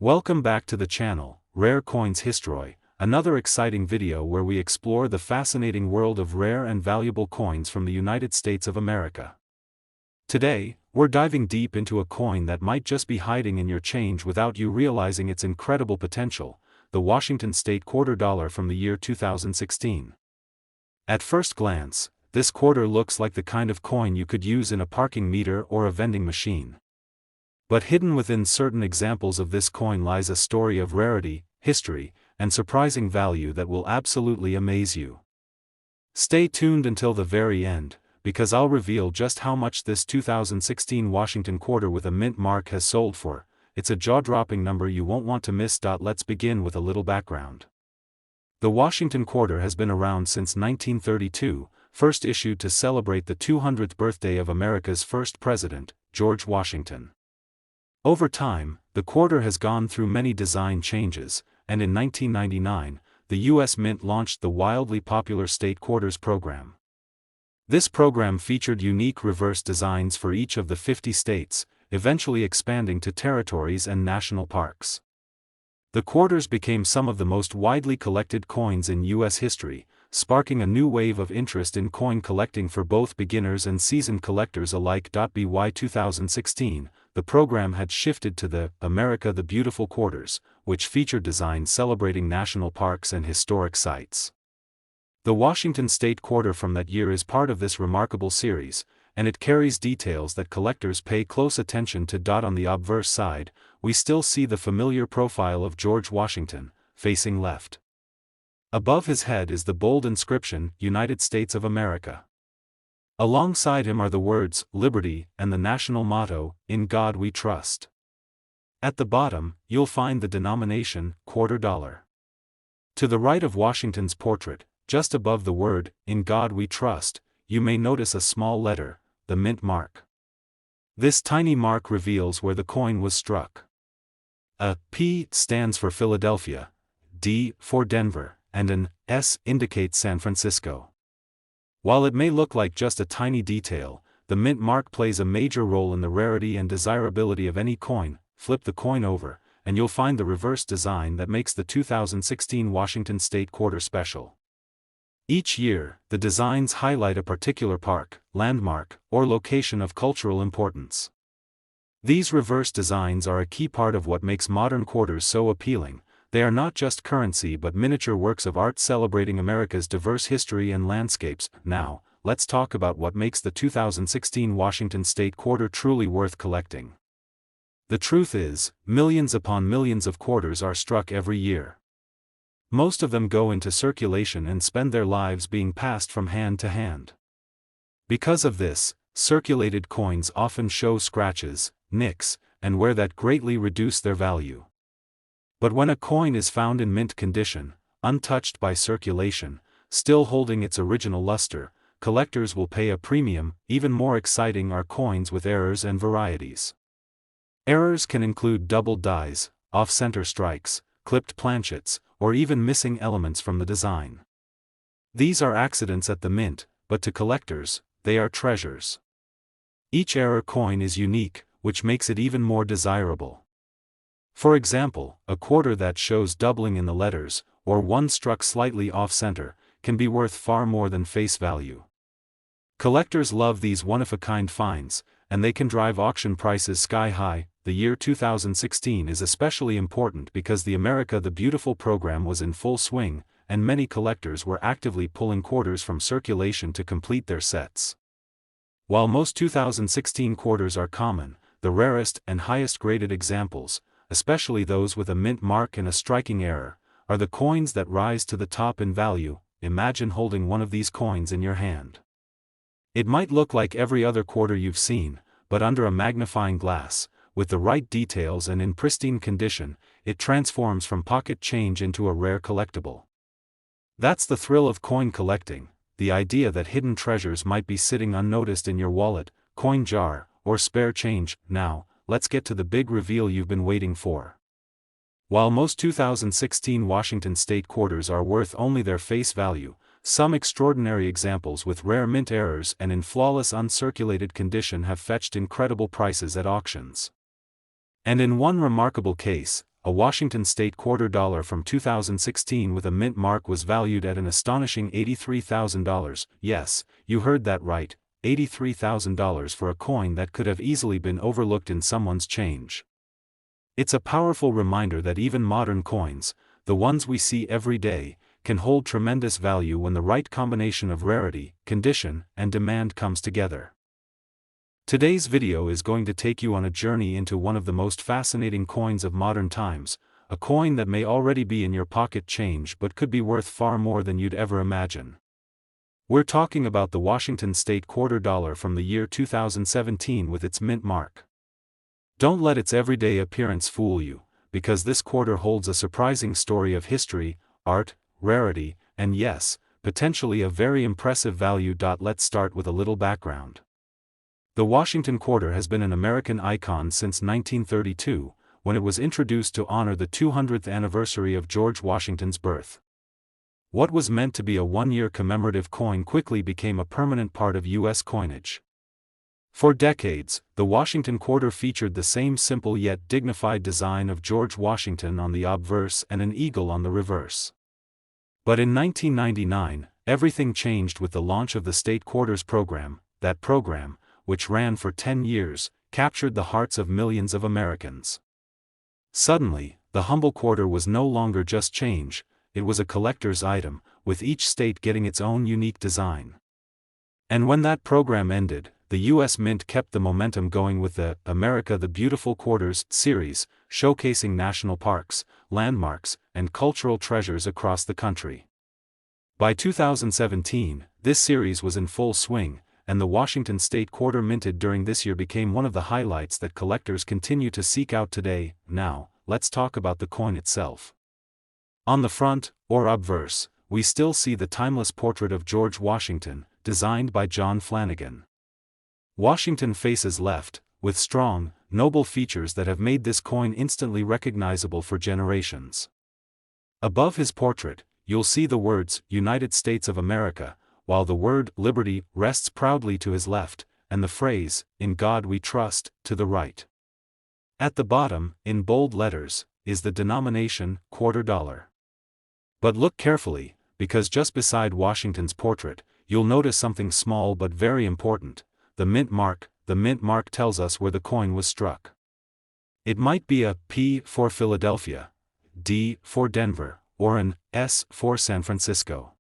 Welcome back to the channel, Rare Coins History, another exciting video where we explore the fascinating world of rare and valuable coins from the United States of America. Today, we're diving deep into a coin that might just be hiding in your change without you realizing its incredible potential, the Washington State Quarter Dollar from the year 2016. At first glance, this quarter looks like the kind of coin you could use in a parking meter or a vending machine. But hidden within certain examples of this coin lies a story of rarity, history, and surprising value that will absolutely amaze you. Stay tuned until the very end, because I'll reveal just how much this 2016 Washington quarter with a mint mark has sold for. It's a jaw-dropping number you won't want to miss. Let's begin with a little background. The Washington quarter has been around since 1932, first issued to celebrate the 200th birthday of America's first president, George Washington. Over time, the quarter has gone through many design changes, and in 1999, the U.S. Mint launched the wildly popular State Quarters program. This program featured unique reverse designs for each of the 50 states, eventually expanding to territories and national parks. The quarters became some of the most widely collected coins in U.S. history, sparking a new wave of interest in coin collecting for both beginners and seasoned collectors alike. By 2016, the program had shifted to the America the Beautiful Quarters, which featured designs celebrating national parks and historic sites. The Washington State Quarter from that year is part of this remarkable series, and it carries details that collectors pay close attention to. On the obverse side, we still see the familiar profile of George Washington, facing left. Above his head is the bold inscription, United States of America. Alongside him are the words, Liberty, and the national motto, In God We Trust. At the bottom, you'll find the denomination, quarter dollar. To the right of Washington's portrait, just above the word, In God We Trust, you may notice a small letter, the mint mark. This tiny mark reveals where the coin was struck. A P stands for Philadelphia, D for Denver, and an S indicates San Francisco. While it may look like just a tiny detail, the mint mark plays a major role in the rarity and desirability of any coin. Flip the coin over, and you'll find the reverse design that makes the 2016 Washington State Quarter special. Each year, the designs highlight a particular park, landmark, or location of cultural importance. These reverse designs are a key part of what makes modern quarters so appealing. They are not just currency but miniature works of art celebrating America's diverse history and landscapes. Now, let's talk about what makes the 2016 Washington State Quarter truly worth collecting. The truth is, millions upon millions of quarters are struck every year. Most of them go into circulation and spend their lives being passed from hand to hand. Because of this, circulated coins often show scratches, nicks, and wear that greatly reduce their value. But when a coin is found in mint condition, untouched by circulation, still holding its original luster, collectors will pay a premium. Even more exciting are coins with errors and varieties. Errors can include doubled dies, off-center strikes, clipped planchets, or even missing elements from the design. These are accidents at the mint, but to collectors, they are treasures. Each error coin is unique, which makes it even more desirable. For example, a quarter that shows doubling in the letters, or one struck slightly off-center, can be worth far more than face value. Collectors love these one-of-a-kind finds, and they can drive auction prices sky-high. The year 2016 is especially important because the America the Beautiful program was in full swing, and many collectors were actively pulling quarters from circulation to complete their sets. While most 2016 quarters are common, the rarest and highest-graded examples, especially those with a mint mark and a striking error, are the coins that rise to the top in value. Imagine holding one of these coins in your hand. It might look like every other quarter you've seen, but under a magnifying glass, with the right details and in pristine condition, it transforms from pocket change into a rare collectible. That's the thrill of coin collecting, the idea that hidden treasures might be sitting unnoticed in your wallet, coin jar, or spare change. Now, let's get to the big reveal you've been waiting for. While most 2016 Washington State quarters are worth only their face value, some extraordinary examples with rare mint errors and in flawless uncirculated condition have fetched incredible prices at auctions. And in one remarkable case, a Washington state quarter dollar from 2016 with a mint mark was valued at an astonishing $83,000. Yes, you heard that right, $83,000 for a coin that could have easily been overlooked in someone's change. It's a powerful reminder that even modern coins, the ones we see every day, can hold tremendous value when the right combination of rarity, condition, and demand comes together. Today's video is going to take you on a journey into one of the most fascinating coins of modern times, a coin that may already be in your pocket change but could be worth far more than you'd ever imagine. We're talking about the Washington state quarter dollar from the year 2017 with its mint mark. Don't let its everyday appearance fool you, because this quarter holds a surprising story of history, art, rarity, and yes, potentially a very impressive value. Let's start with a little background. The Washington quarter has been an American icon since 1932, when it was introduced to honor the 200th anniversary of George Washington's birth. What was meant to be a one-year commemorative coin quickly became a permanent part of U.S. coinage. For decades, the Washington quarter featured the same simple yet dignified design of George Washington on the obverse and an eagle on the reverse. But in 1999, everything changed with the launch of the State Quarters program. That program, which ran for 10 years, captured the hearts of millions of Americans. Suddenly, the humble quarter was no longer just change, it was a collector's item, with each state getting its own unique design. And when that program ended, the U.S. Mint kept the momentum going with the America the Beautiful Quarters series, showcasing national parks, landmarks, and cultural treasures across the country. By 2017, this series was in full swing, and the Washington state quarter minted during this year became one of the highlights that collectors continue to seek out today. Now, let's talk about the coin itself. On the front, or obverse, we still see the timeless portrait of George Washington, designed by John Flanagan. Washington faces left, with strong, noble features that have made this coin instantly recognizable for generations. Above his portrait, you'll see the words, United States of America, while the word, Liberty, rests proudly to his left, and the phrase, In God We Trust, to the right. At the bottom, in bold letters, is the denomination, quarter dollar. But look carefully, because just beside Washington's portrait, you'll notice something small but very important, the mint mark. The mint mark tells us where the coin was struck. It might be a P for Philadelphia, D for Denver, or an S for San Francisco.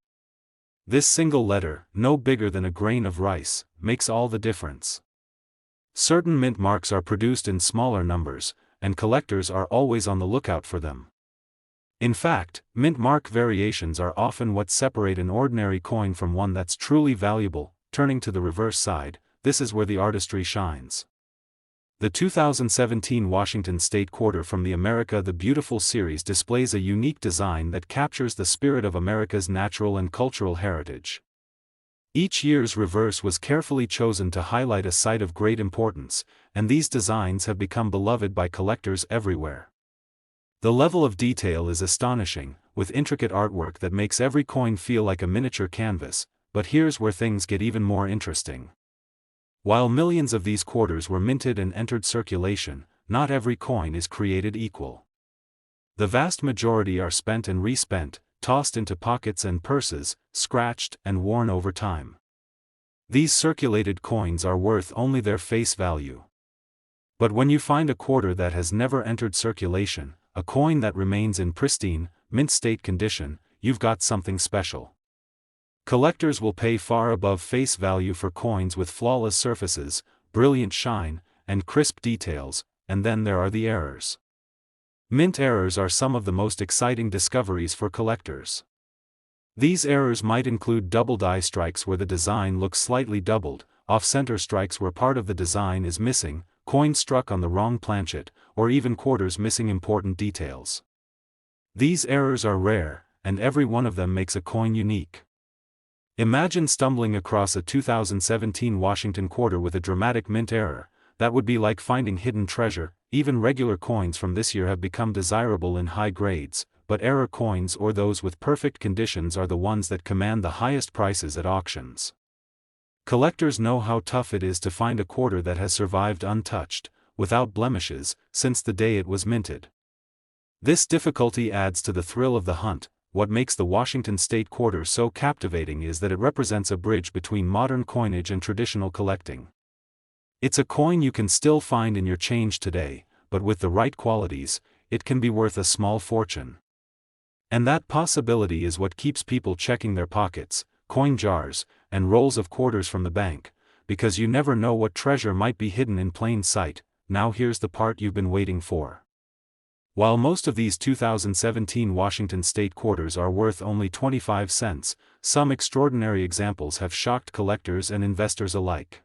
This single letter, no bigger than a grain of rice, makes all the difference. Certain mint marks are produced in smaller numbers, and collectors are always on the lookout for them. In fact, mint mark variations are often what separate an ordinary coin from one that's truly valuable. Turning to the reverse side, this is where the artistry shines. The 2017 Washington State Quarter from the America the Beautiful series displays a unique design that captures the spirit of America's natural and cultural heritage. Each year's reverse was carefully chosen to highlight a site of great importance, and these designs have become beloved by collectors everywhere. The level of detail is astonishing, with intricate artwork that makes every coin feel like a miniature canvas, but here's where things get even more interesting. While millions of these quarters were minted and entered circulation, not every coin is created equal. The vast majority are spent and respent, tossed into pockets and purses, scratched and worn over time. These circulated coins are worth only their face value. But when you find a quarter that has never entered circulation, a coin that remains in pristine, mint state condition, you've got something special. Collectors will pay far above face value for coins with flawless surfaces, brilliant shine, and crisp details, and then there are the errors. Mint errors are some of the most exciting discoveries for collectors. These errors might include double die strikes where the design looks slightly doubled, off-center strikes where part of the design is missing, coins struck on the wrong planchet, or even quarters missing important details. These errors are rare, and every one of them makes a coin unique. Imagine stumbling across a 2017 Washington quarter with a dramatic mint error. That would be like finding hidden treasure. Even regular coins from this year have become desirable in high grades, but error coins or those with perfect conditions are the ones that command the highest prices at auctions. Collectors know how tough it is to find a quarter that has survived untouched, without blemishes, since the day it was minted. This difficulty adds to the thrill of the hunt. What makes the Washington State Quarter so captivating is that it represents a bridge between modern coinage and traditional collecting. It's a coin you can still find in your change today, but with the right qualities, it can be worth a small fortune. And that possibility is what keeps people checking their pockets, coin jars, and rolls of quarters from the bank, because you never know what treasure might be hidden in plain sight. Now here's the part you've been waiting for. While most of these 2017 Washington State quarters are worth only 25 cents, some extraordinary examples have shocked collectors and investors alike.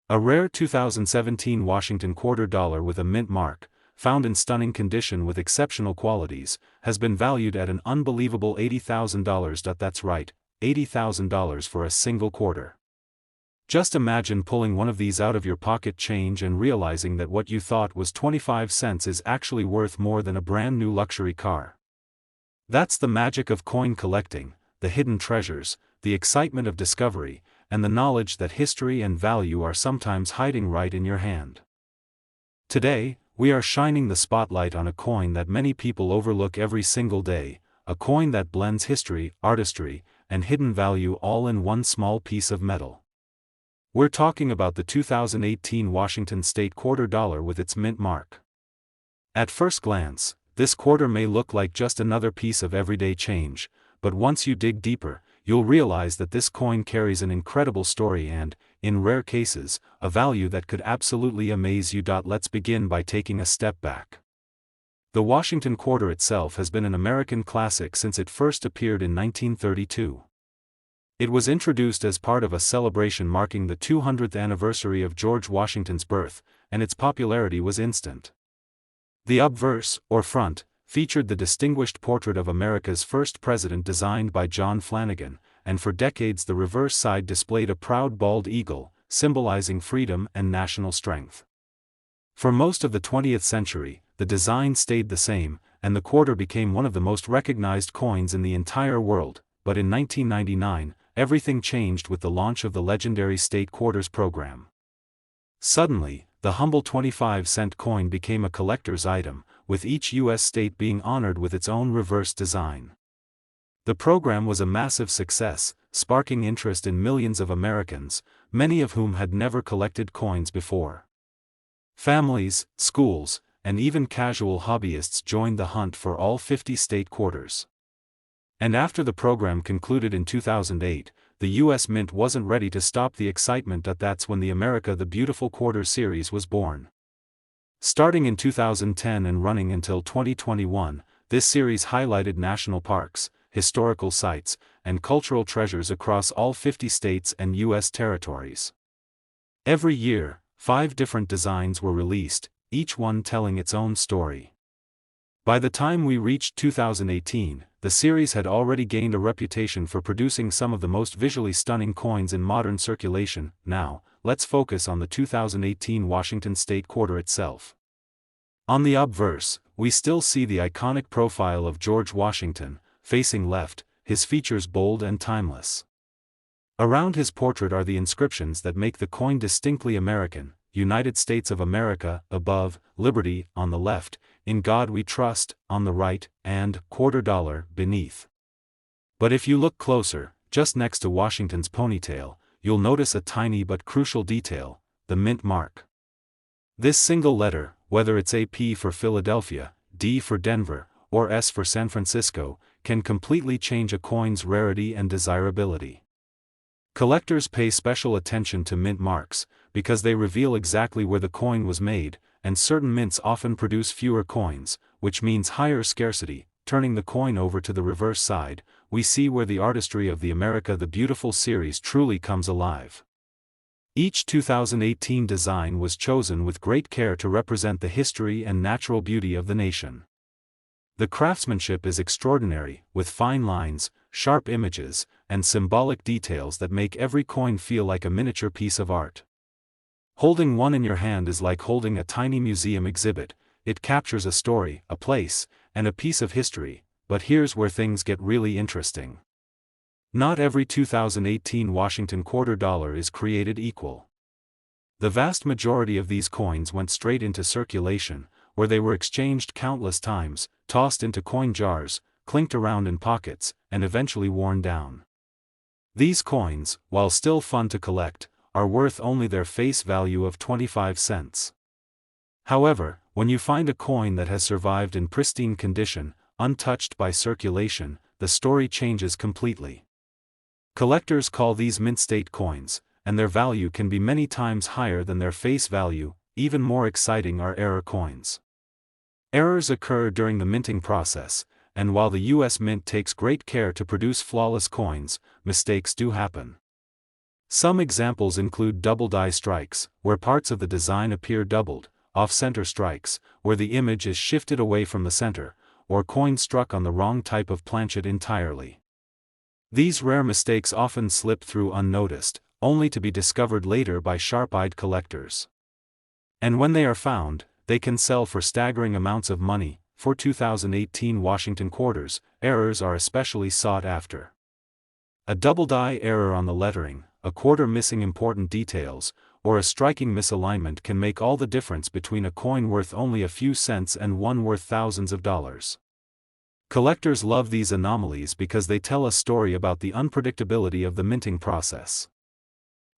A rare 2017 Washington quarter dollar with a mint mark, found in stunning condition with exceptional qualities, has been valued at an unbelievable $80,000. That's right, $80,000 for a single quarter. Just imagine pulling one of these out of your pocket change and realizing that what you thought was 25 cents is actually worth more than a brand new luxury car. That's the magic of coin collecting, the hidden treasures, the excitement of discovery, and the knowledge that history and value are sometimes hiding right in your hand. Today, we are shining the spotlight on a coin that many people overlook every single day, a coin that blends history, artistry, and hidden value all in one small piece of metal. We're talking about the 2018 Washington State quarter dollar with its mint mark. At first glance, this quarter may look like just another piece of everyday change, but once you dig deeper, you'll realize that this coin carries an incredible story and, in rare cases, a value that could absolutely amaze you. Let's begin by taking a step back. The Washington quarter itself has been an American classic since it first appeared in 1932. It was introduced as part of a celebration marking the 200th anniversary of George Washington's birth, and its popularity was instant. The obverse, or front, featured the distinguished portrait of America's first president designed by John Flanagan, and for decades the reverse side displayed a proud bald eagle, symbolizing freedom and national strength. For most of the 20th century, the design stayed the same, and the quarter became one of the most recognized coins in the entire world, but in 1999, everything changed with the launch of the legendary State Quarters program. Suddenly, the humble 25-cent coin became a collector's item, with each U.S. state being honored with its own reverse design. The program was a massive success, sparking interest in millions of Americans, many of whom had never collected coins before. Families, schools, and even casual hobbyists joined the hunt for all 50 state quarters. And after the program concluded in 2008, the U.S. Mint wasn't ready to stop the excitement. That's when the America the Beautiful Quarter series was born. Starting in 2010 and running until 2021, this series highlighted national parks, historical sites, and cultural treasures across all 50 states and U.S. territories. Every year, 5 different designs were released, each one telling its own story. By the time we reached 2018, the series had already gained a reputation for producing some of the most visually stunning coins in modern circulation. Now, let's focus on the 2018 Washington State Quarter itself. On the obverse, we still see the iconic profile of George Washington, facing left, his features bold and timeless. Around his portrait are the inscriptions that make the coin distinctly American: United States of America, above, Liberty, on the left, In God We Trust, on the right, and Quarter Dollar, beneath. But if you look closer, just next to Washington's ponytail, you'll notice a tiny but crucial detail: the mint mark. This single letter, whether it's AP for Philadelphia, D for Denver, or S for San Francisco, can completely change a coin's rarity and desirability. Collectors pay special attention to mint marks, because they reveal exactly where the coin was made, and certain mints often produce fewer coins, which means higher scarcity. Turning the coin over to the reverse side, we see where the artistry of the America the Beautiful series truly comes alive. Each 2018 design was chosen with great care to represent the history and natural beauty of the nation. The craftsmanship is extraordinary, with fine lines, sharp images, and symbolic details that make every coin feel like a miniature piece of art. Holding one in your hand is like holding a tiny museum exhibit. It captures a story, a place, and a piece of history. But here's where things get really interesting. Not every 2018 Washington quarter dollar is created equal. The vast majority of these coins went straight into circulation, where they were exchanged countless times, tossed into coin jars, clinked around in pockets, and eventually worn down. These coins, while still fun to collect, are worth only their face value of 25 cents. However, when you find a coin that has survived in pristine condition, untouched by circulation, the story changes completely. Collectors call these mint state coins, and their value can be many times higher than their face value. Even more exciting are error coins. Errors occur during the minting process, and while the U.S. Mint takes great care to produce flawless coins, mistakes do happen. Some examples include double die strikes, where parts of the design appear doubled, off-center strikes, where the image is shifted away from the center, or coins struck on the wrong type of planchet entirely. These rare mistakes often slip through unnoticed, only to be discovered later by sharp-eyed collectors. And when they are found, they can sell for staggering amounts of money. For 2018 Washington quarters, errors are especially sought after. A double die error on the lettering, a quarter missing important details, or a striking misalignment can make all the difference between a coin worth only a few cents and one worth thousands of dollars. Collectors love these anomalies because they tell a story about the unpredictability of the minting process.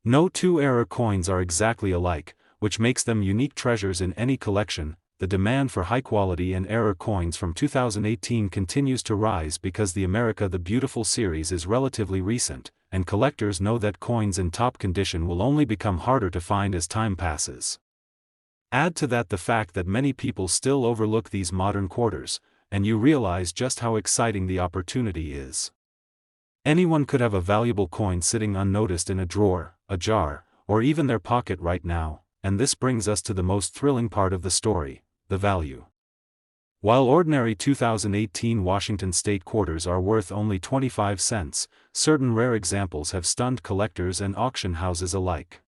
No two error coins are exactly alike, which makes them unique treasures in any collection. The demand for high-quality and error coins from 2018 continues to rise because the America the Beautiful series is relatively recent, and collectors know that coins in top condition will only become harder to find as time passes. Add to that the fact that many people still overlook these modern quarters, and you realize just how exciting the opportunity is. Anyone could have a valuable coin sitting unnoticed in a drawer, a jar, or even their pocket right now, and this brings us to the most thrilling part of the story: the value. While ordinary 2018 Washington state quarters are worth only 25 cents, certain rare examples have stunned collectors and auction houses alike.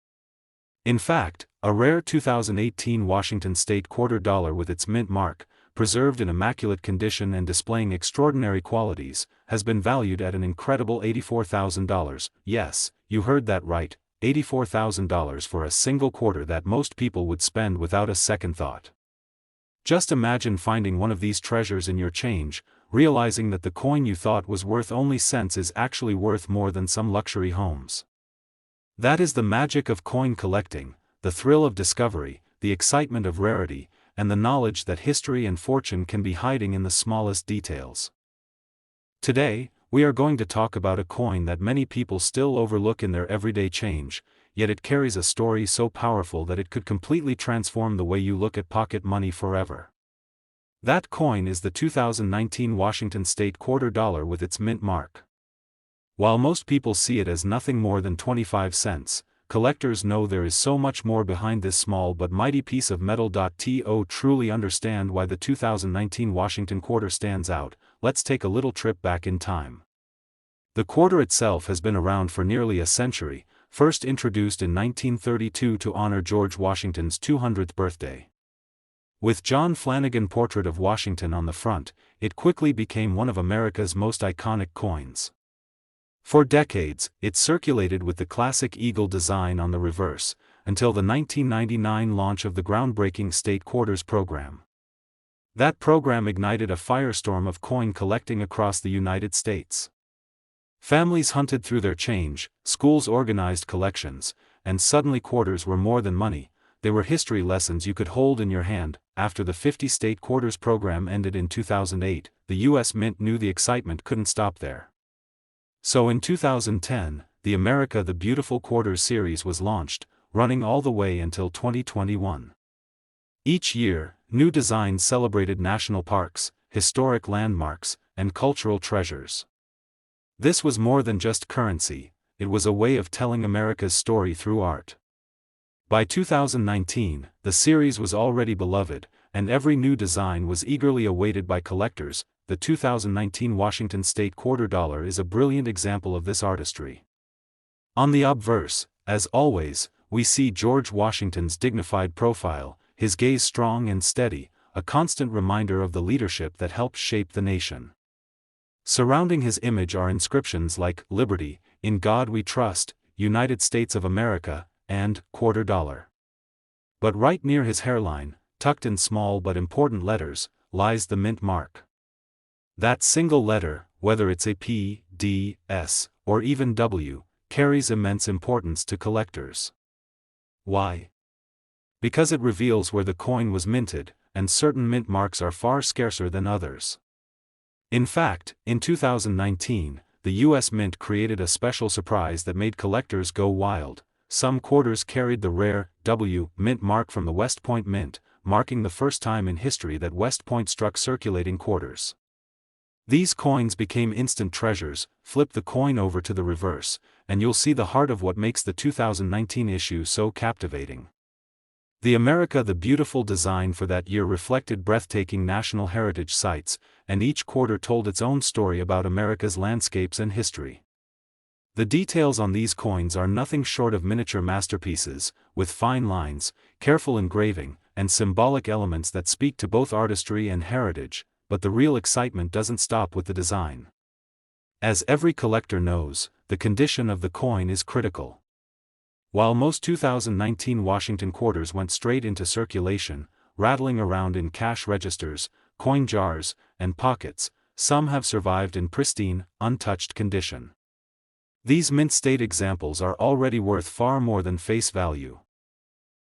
In fact, a rare 2018 Washington state quarter dollar with its mint mark, preserved in immaculate condition and displaying extraordinary qualities, has been valued at an incredible $84,000. Yes, you heard that right, $84,000 for a single quarter that most people would spend without a second thought. Just imagine finding one of these treasures in your change, realizing that the coin you thought was worth only cents is actually worth more than some luxury homes. That is the magic of coin collecting, the thrill of discovery, the excitement of rarity, and the knowledge that history and fortune can be hiding in the smallest details. Today, we are going to talk about a coin that many people still overlook in their everyday change, yet it carries a story so powerful that it could completely transform the way you look at pocket money forever. That coin is the 2019 Washington state quarter dollar with its mint mark. While most people see it as nothing more than 25 cents, collectors know there is so much more behind this small but mighty piece of metal. To truly understand why the 2019 Washington quarter stands out, let's take a little trip back in time. The quarter itself has been around for nearly a century, first introduced in 1932 to honor George Washington's 200th birthday. With John Flanagan portrait of Washington on the front, it quickly became one of America's most iconic coins. For decades, it circulated with the classic eagle design on the reverse, until the 1999 launch of the groundbreaking State Quarters program. That program ignited a firestorm of coin collecting across the United States. Families hunted through their change, schools organized collections, and suddenly quarters were more than money, they were history lessons you could hold in your hand. After the 50 State Quarters program ended in 2008, the U.S. Mint knew the excitement couldn't stop there. So in 2010, the America the Beautiful Quarters series was launched, running all the way until 2021. Each year, new designs celebrated national parks, historic landmarks, and cultural treasures. This was more than just currency, it was a way of telling America's story through art. By 2019, the series was already beloved, and every new design was eagerly awaited by collectors. The 2019 Washington state quarter dollar is a brilliant example of this artistry. On the obverse, as always, we see George Washington's dignified profile, his gaze strong and steady, a constant reminder of the leadership that helped shape the nation. Surrounding his image are inscriptions like "Liberty," "In God We Trust," "United States of America," and "Quarter Dollar." But right near his hairline, tucked in small but important letters, lies the mint mark. That single letter, whether it's a P, D, S, or even W, carries immense importance to collectors. Why? Because it reveals where the coin was minted, and certain mint marks are far scarcer than others. In fact, in 2019, the US Mint created a special surprise that made collectors go wild. Some quarters carried the rare W mint mark from the West Point Mint, marking the first time in history that West Point struck circulating quarters. These coins became instant treasures. Flip the coin over to the reverse, and you'll see the heart of what makes the 2019 issue so captivating. The beautiful design for that year reflected breathtaking national heritage sites, and each quarter told its own story about America's landscapes and history. The details on these coins are nothing short of miniature masterpieces, with fine lines, careful engraving, and symbolic elements that speak to both artistry and heritage, but the real excitement doesn't stop with the design. As every collector knows, the condition of the coin is critical. While most 2019 Washington quarters went straight into circulation, rattling around in cash registers, coin jars, and pockets, some have survived in pristine, untouched condition. These mint-state examples are already worth far more than face value.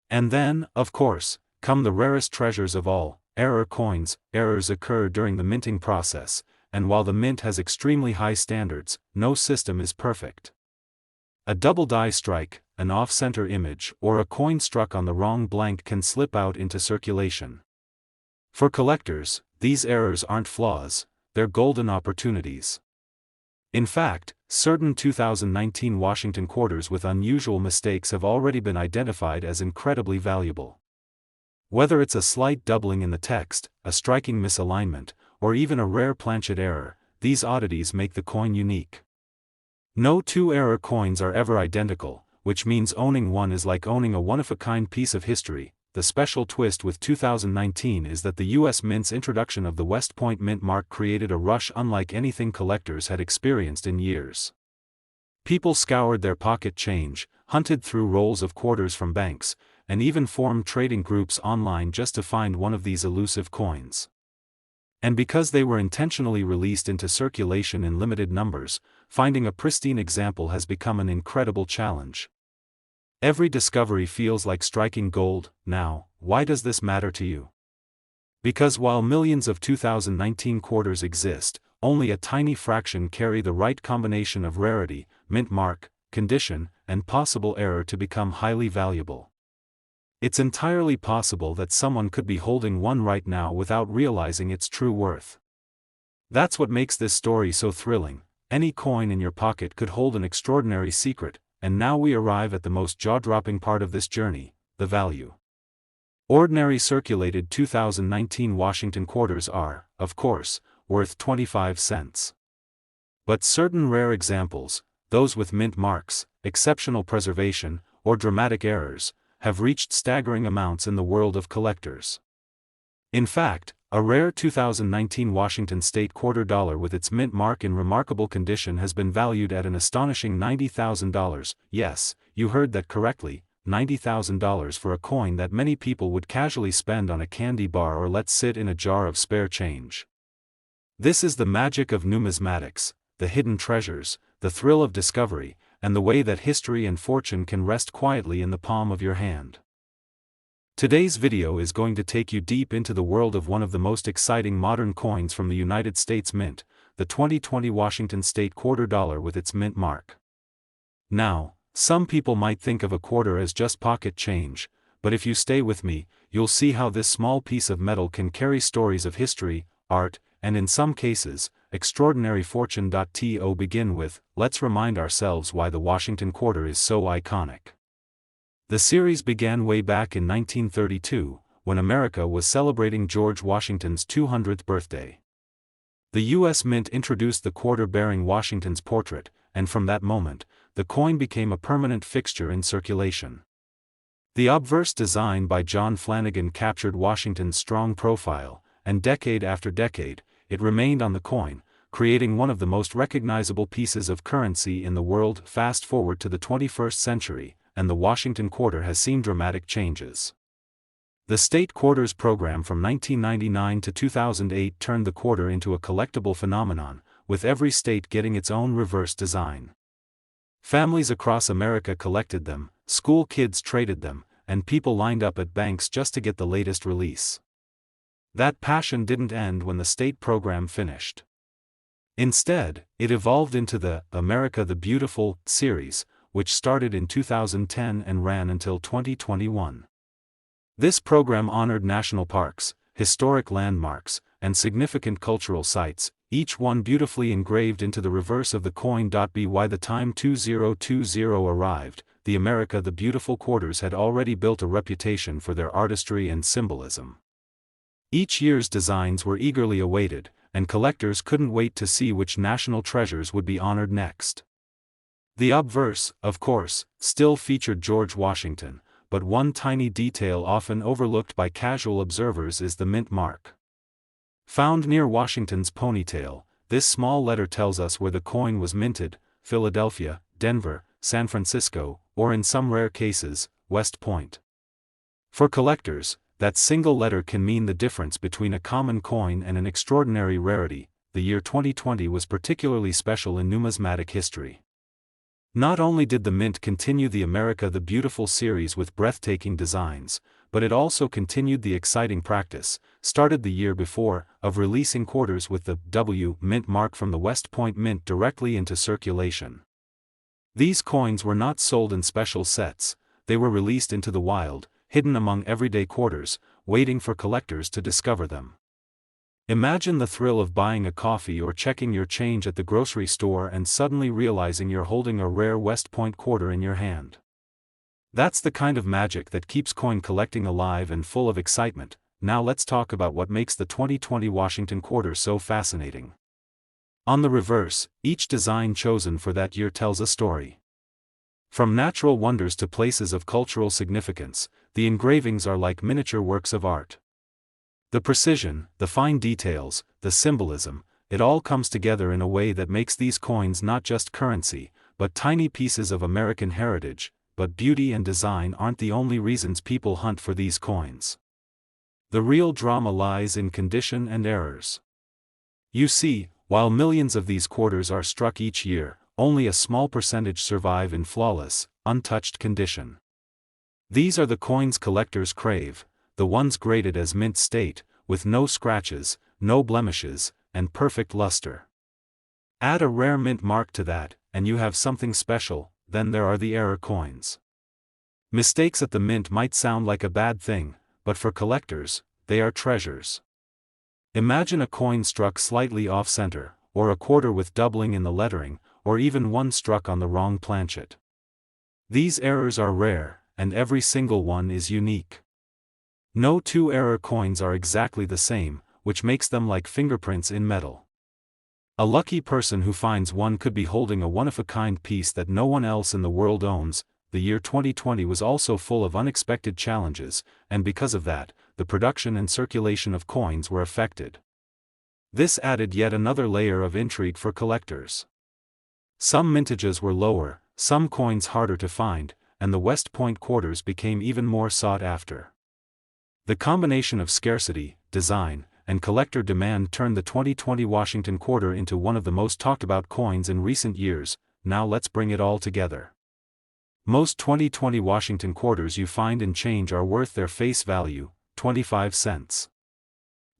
And then, of course, come the rarest treasures of all, error coins. Errors occur during the minting process, and while the mint has extremely high standards, no system is perfect. A double die strike, an off-center image, or a coin struck on the wrong blank can slip out into circulation. For collectors, these errors aren't flaws, they're golden opportunities. In fact, certain 2019 Washington quarters with unusual mistakes have already been identified as incredibly valuable. Whether it's a slight doubling in the text, a striking misalignment, or even a rare planchet error, these oddities make the coin unique. No two error coins are ever identical, which means owning one is like owning a one-of-a-kind piece of history. The special twist with 2019 is that the US Mint's introduction of the West Point Mint mark created a rush unlike anything collectors had experienced in years. People scoured their pocket change, hunted through rolls of quarters from banks, and even formed trading groups online just to find one of these elusive coins. And because they were intentionally released into circulation in limited numbers, finding a pristine example has become an incredible challenge. Every discovery feels like striking gold. Now, why does this matter to you? Because while millions of 2019 quarters exist, only a tiny fraction carry the right combination of rarity, mint mark, condition, and possible error to become highly valuable. It's entirely possible that someone could be holding one right now without realizing its true worth. That's what makes this story so thrilling. Any coin in your pocket could hold an extraordinary secret. And now we arrive at the most jaw-dropping part of this journey, the value. Ordinary circulated 2019 Washington quarters are, of course, worth 25 cents. But certain rare examples, those with mint marks, exceptional preservation, or dramatic errors, have reached staggering amounts in the world of collectors. In fact, a rare 2019 Washington State quarter dollar with its mint mark in remarkable condition has been valued at an astonishing $90,000. Yes, you heard that correctly, $90,000 for a coin that many people would casually spend on a candy bar or let sit in a jar of spare change. This is the magic of numismatics, the hidden treasures, the thrill of discovery, and the way that history and fortune can rest quietly in the palm of your hand. Today's video is going to take you deep into the world of one of the most exciting modern coins from the United States Mint, the 2020 Washington State quarter dollar with its mint mark. Now, some people might think of a quarter as just pocket change, but if you stay with me, you'll see how this small piece of metal can carry stories of history, art, and in some cases, extraordinary fortune. To begin with, let's remind ourselves why the Washington quarter is so iconic. The series began way back in 1932, when America was celebrating George Washington's 200th birthday. The U.S. Mint introduced the quarter bearing Washington's portrait, and from that moment, the coin became a permanent fixture in circulation. The obverse design by John Flanagan captured Washington's strong profile, and decade after decade, it remained on the coin, creating one of the most recognizable pieces of currency in the world. Fast forward to the 21st century, and the Washington quarter has seen dramatic changes. The state quarters program from 1999 to 2008 turned the quarter into a collectible phenomenon, with every state getting its own reverse design. Families across America collected them, school kids traded them, and people lined up at banks just to get the latest release. That passion didn't end when the state program finished. Instead, it evolved into the America the Beautiful series, which started in 2010 and ran until 2021. This program honored national parks, historic landmarks, and significant cultural sites, each one beautifully engraved into the reverse of the coin. By the time 2020 arrived, the America the Beautiful quarters had already built a reputation for their artistry and symbolism. Each year's designs were eagerly awaited, and collectors couldn't wait to see which national treasures would be honored next. The obverse, of course, still featured George Washington, but one tiny detail often overlooked by casual observers is the mint mark. Found near Washington's ponytail, this small letter tells us where the coin was minted: Philadelphia, Denver, San Francisco, or in some rare cases, West Point. For collectors, that single letter can mean the difference between a common coin and an extraordinary rarity. The year 2020 was particularly special in numismatic history. Not only did the mint continue the America the Beautiful series with breathtaking designs, but it also continued the exciting practice, started the year before, of releasing quarters with the W mint mark from the West Point Mint directly into circulation. These coins were not sold in special sets, they were released into the wild, hidden among everyday quarters, waiting for collectors to discover them. Imagine the thrill of buying a coffee or checking your change at the grocery store and suddenly realizing you're holding a rare West Point quarter in your hand. That's the kind of magic that keeps coin collecting alive and full of excitement. Now let's talk about what makes the 2020 Washington quarter so fascinating. On the reverse, each design chosen for that year tells a story. From natural wonders to places of cultural significance, the engravings are like miniature works of art. The precision, the fine details, the symbolism, it all comes together in a way that makes these coins not just currency, but tiny pieces of American heritage. But beauty and design aren't the only reasons people hunt for these coins. The real drama lies in condition and errors. You see, while millions of these quarters are struck each year, only a small percentage survive in flawless, untouched condition. These are the coins collectors crave, the ones graded as mint state, with no scratches, no blemishes, and perfect luster. Add a rare mint mark to that, and you have something special. Then there are the error coins. Mistakes at the mint might sound like a bad thing, but for collectors, they are treasures. Imagine a coin struck slightly off-center, or a quarter with doubling in the lettering, or even one struck on the wrong planchet. These errors are rare, and every single one is unique. No two error coins are exactly the same, which makes them like fingerprints in metal. A lucky person who finds one could be holding a one-of-a-kind piece that no one else in the world owns. The year 2020 was also full of unexpected challenges, and because of that, the production and circulation of coins were affected. This added yet another layer of intrigue for collectors. Some mintages were lower, some coins harder to find, and the West Point quarters became even more sought after. The combination of scarcity, design, and collector demand turned the 2020 Washington quarter into one of the most talked about coins in recent years. Now let's bring it all together. Most 2020 Washington quarters you find in change are worth their face value, 25 cents.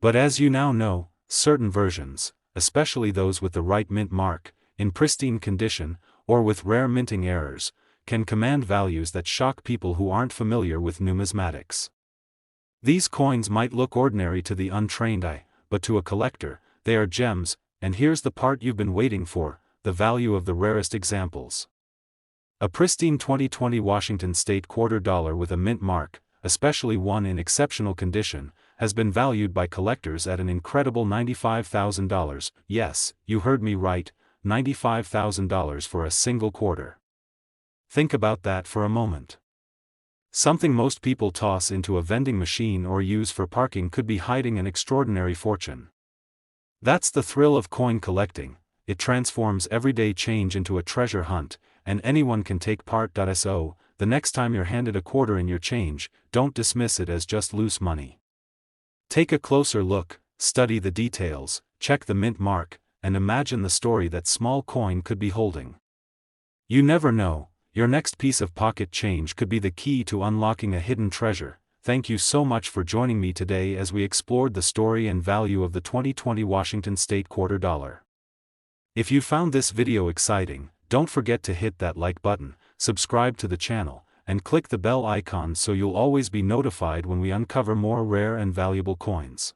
But as you now know, certain versions, especially those with the right mint mark, in pristine condition, or with rare minting errors, can command values that shock people who aren't familiar with numismatics. These coins might look ordinary to the untrained eye, but to a collector, they are gems. And here's the part you've been waiting for: the value of the rarest examples. A pristine 2020 Washington State quarter dollar with a mint mark, especially one in exceptional condition, has been valued by collectors at an incredible $95,000. Yes, you heard me right, $95,000 for a single quarter. Think about that for a moment. Something most people toss into a vending machine or use for parking could be hiding an extraordinary fortune. That's the thrill of coin collecting. It transforms everyday change into a treasure hunt, and anyone can take part. So, the next time you're handed a quarter in your change, don't dismiss it as just loose money. Take a closer look, study the details, check the mint mark, and imagine the story that small coin could be holding. You never know, your next piece of pocket change could be the key to unlocking a hidden treasure. Thank you so much for joining me today as we explored the story and value of the 2020 Washington State quarter dollar. If you found this video exciting, don't forget to hit that like button, subscribe to the channel, and click the bell icon so you'll always be notified when we uncover more rare and valuable coins.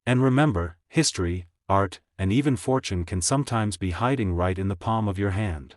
And remember, history, art, and even fortune can sometimes be hiding right in the palm of your hand.